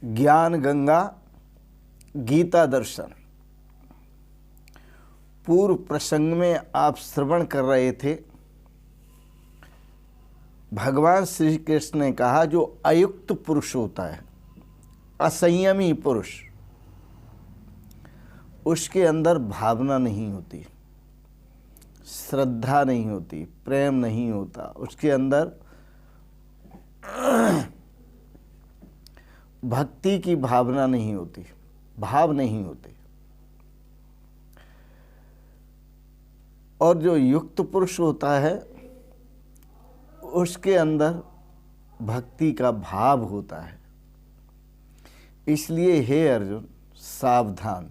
ज्ञान गंगा गीता दर्शन। पूर्व प्रसंग में आप श्रवण कर रहे थे, भगवान श्री कृष्ण ने कहा जो अयुक्त पुरुष होता है, असंयमी पुरुष, उसके अंदर भावना नहीं होती, श्रद्धा नहीं होती, प्रेम नहीं होता, उसके अंदर भक्ति की भावना नहीं होती, भाव नहीं होते। और जो युक्त पुरुष होता है उसके अंदर भक्ति का भाव होता है। इसलिए हे अर्जुन सावधान,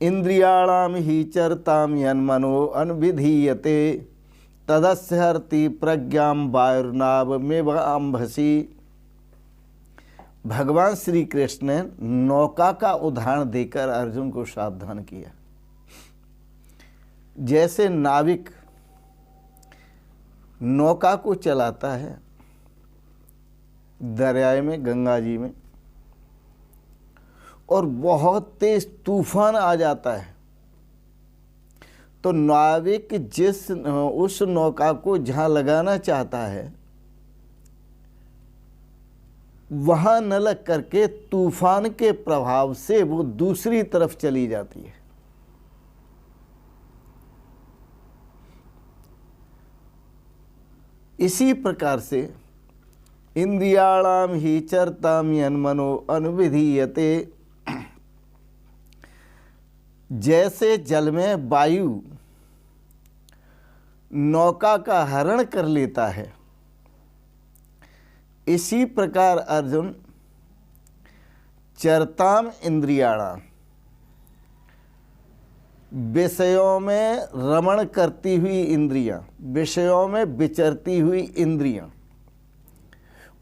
इंद्रियाणाम ही चरताम यन्मनो अनविधीयते तदस्य हरति प्रज्ञाम वायुर्नावमिवाम्भसि। भगवान श्री कृष्ण ने नौका का उदाहरण देकर अर्जुन को सावधान किया। जैसे नाविक नौका को चलाता है दरिया में, गंगा जी में, और बहुत तेज तूफान आ जाता है, तो नाविक उस नौका को जहां लगाना चाहता है वहां न लग करके तूफान के प्रभाव से वो दूसरी तरफ चली जाती है। इसी प्रकार से इंद्रियाणाम ही चरताम यन्मनो अनुविधीयते, जैसे जल में वायु नौका का हरण कर लेता है, इसी प्रकार अर्जुन चरताम इंद्रियाणाम, विषयों में रमण करती हुई इंद्रियां, विषयों में विचरती हुई इंद्रियां,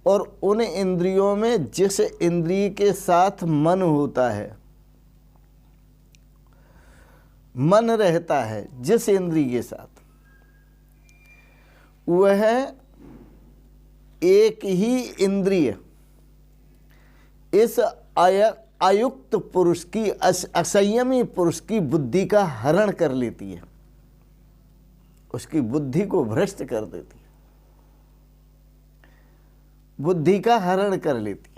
और उन इंद्रियों में जिस इंद्रिय के साथ मन होता है, मन रहता है जिस इंद्रिय के साथ, वह एक ही इंद्रिय इस अयुक्त पुरुष की, असंयमी पुरुष की बुद्धि का हरण कर लेती है, उसकी बुद्धि को भ्रष्ट कर देती है, बुद्धि का हरण कर लेती है।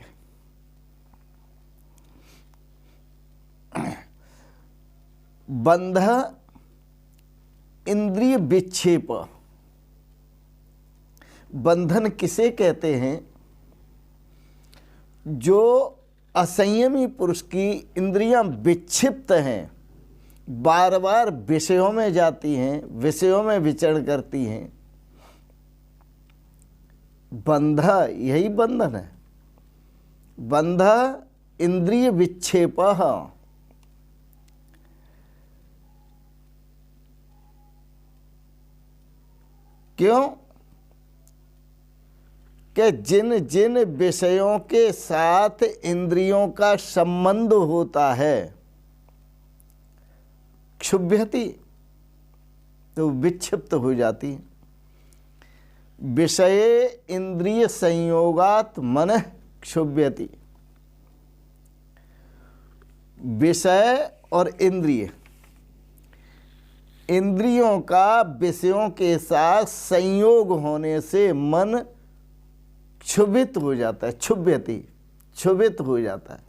बंध इंद्रिय विक्षेप, बंधन किसे कहते हैं? जो असंयमी पुरुष की इंद्रियां विक्षिप्त हैं, बार बार विषयों में जाती हैं, विषयों में विचरण करती हैं, बंध यही बंधन है। बंध इंद्रिय विक्षेप, क्यों कि जिन जिन विषयों के साथ इंद्रियों का संबंध होता है, क्षुभ्यति, तो विक्षिप्त हो जाती है। विषये इंद्रिय संयोगात मनः क्षुभ्यति, विषय और इंद्रिय, इंद्रियों का विषयों के साथ संयोग होने से मन क्षुभित हो जाता है, क्षुभ्यति, क्षुभित हो जाता है।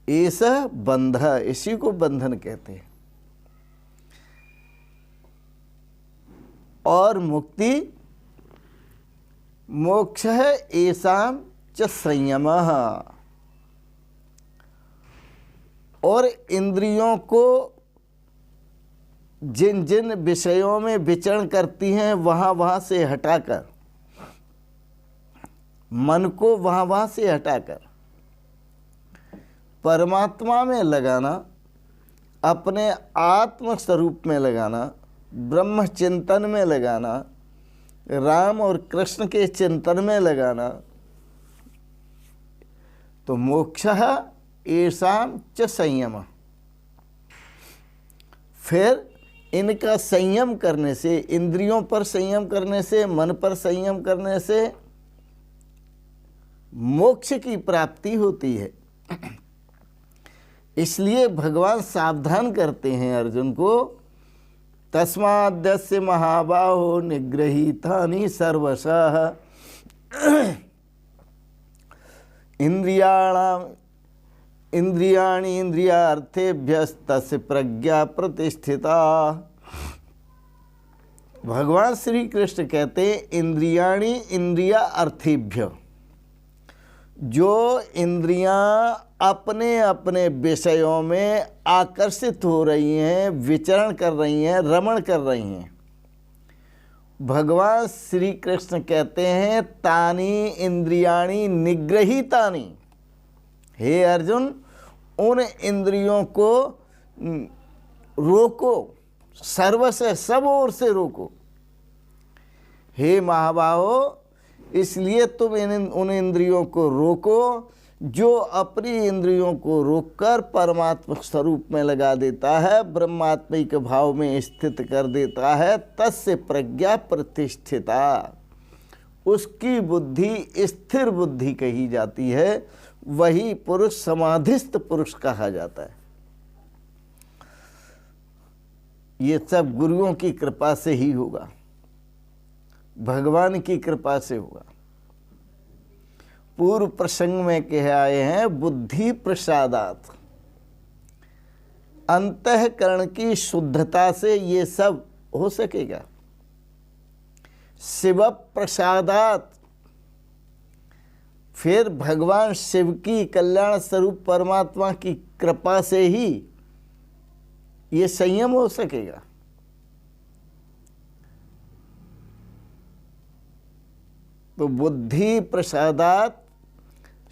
ऐसा बंध, इसी को बंधन कहते हैं। और मुक्ति, मोक्ष है ऐसाम च संयमः, और इंद्रियों को जिन जिन विषयों में विचरण करती हैं वहां से हटाकर, मन को वहां से हटाकर परमात्मा में लगाना, अपने आत्म स्वरूप में लगाना, ब्रह्म चिंतन में लगाना, राम और कृष्ण के चिंतन में लगाना, तो मोक्षः येषां च संयम। फिर इनका संयम करने से, इंद्रियों पर संयम करने से, मन पर संयम करने से मोक्ष की प्राप्ति होती है। इसलिए भगवान सावधान करते हैं अर्जुन को, तस्माद्यस्य महाबाहो निगृहीतानि सर्वशः इंद्रियाणि इंद्रियार्थेभ्यस्तस्य प्रज्ञा प्रतिष्ठिता। भगवान श्री कृष्ण कहते हैं इंद्रियाणि इंद्रिया अर्थेभ्य, जो इंद्रियां अपने अपने विषयों में आकर्षित हो रही हैं, विचरण कर रही हैं, रमण कर रही हैं, भगवान श्री कृष्ण कहते हैं तानि इंद्रियाणि निग्रहीतानि। हे अर्जुन, उन इंद्रियों को रोको, सर्व से सब ओर से रोको। हे महाबाहो, इसलिए तुम उन इंद्रियों को रोको जो अपनी इंद्रियों को रोककर परमात्मा स्वरूप में लगा देता है, ब्रह्मात्मिक भाव में स्थित कर देता है। तस्य प्रज्ञा प्रतिष्ठिता, उसकी बुद्धि स्थिर बुद्धि कही जाती है, वही पुरुष समाधिस्थ पुरुष कहा जाता है। ये सब गुरुओं की कृपा से ही होगा, भगवान की कृपा से होगा। पूर्व प्रसंग में कह आए हैं बुद्धि प्रसादात, अंतःकरण की शुद्धता से ये सब हो सकेगा। शिव प्रसादात, फिर भगवान शिव की कल्याण स्वरूप परमात्मा की कृपा से ही ये संयम हो सकेगा। तो बुद्धि प्रसादात,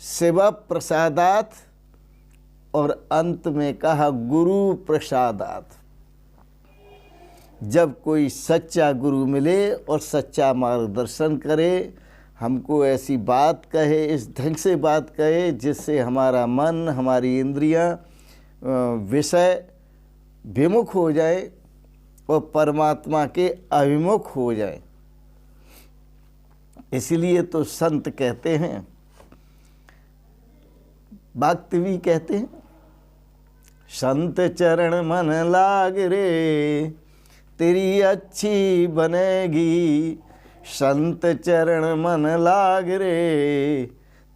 शिव प्रसादात, और अंत में कहा गुरु प्रसादात। जब कोई सच्चा गुरु मिले और सच्चा मार्गदर्शन करे, हमको ऐसी बात कहे, इस ढंग से बात कहे जिससे हमारा मन, हमारी इंद्रियां विषय विमुख हो जाए और परमात्मा के अभिमुख हो जाए। इसलिए तो संत कहते हैं, भक्त भी कहते हैं, संत चरण मन लाग रे तेरी अच्छी बनेगी, संत चरण मन लाग रे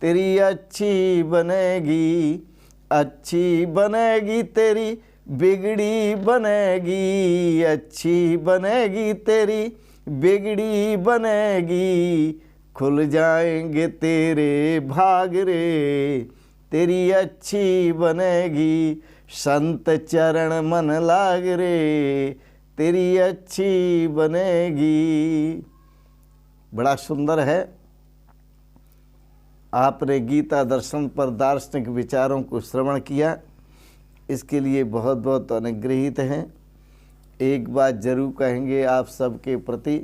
तेरी अच्छी बनेगी, अच्छी बनेगी तेरी बिगड़ी बनेगी, अच्छी बनेगी तेरी बिगड़ी बनेगी, खुल जाएंगे तेरे भाग रे तेरी अच्छी बनेगी, संत चरण मन लाग रे तेरी अच्छी बनेगी। बड़ा सुंदर है। आपने गीता दर्शन पर दार्शनिक विचारों को श्रवण किया, इसके लिए बहुत बहुत अनुग्रहित हैं। एक बात जरूर कहेंगे आप सबके प्रति,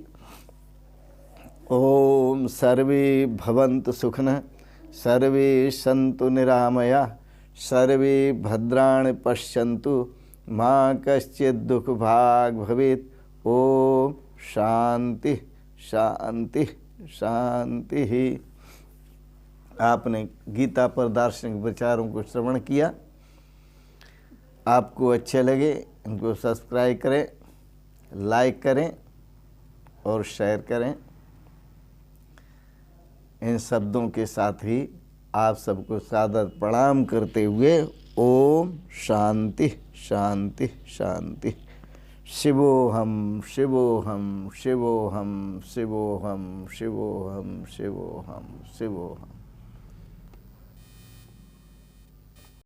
ओम सर्वे भवन्तु सुखिनः, सर्वे सन्तु निरामया, सर्वे भद्राणि पश्यन्तु, माँ कश्चित् दुख भाग भवेत्। ओम शांति शांति शांति। आपने गीता पर दार्शनिक विचारों को श्रवण किया, आपको अच्छे लगे इनको सब्सक्राइब करें, लाइक करें और शेयर करें। इन शब्दों के साथ ही आप सबको सादर प्रणाम करते हुए ओम शांति शांति शांति। शिवोहम शिवोहम शिवोहम शिवोहम शिवोहम शिवोहम शिवोहम।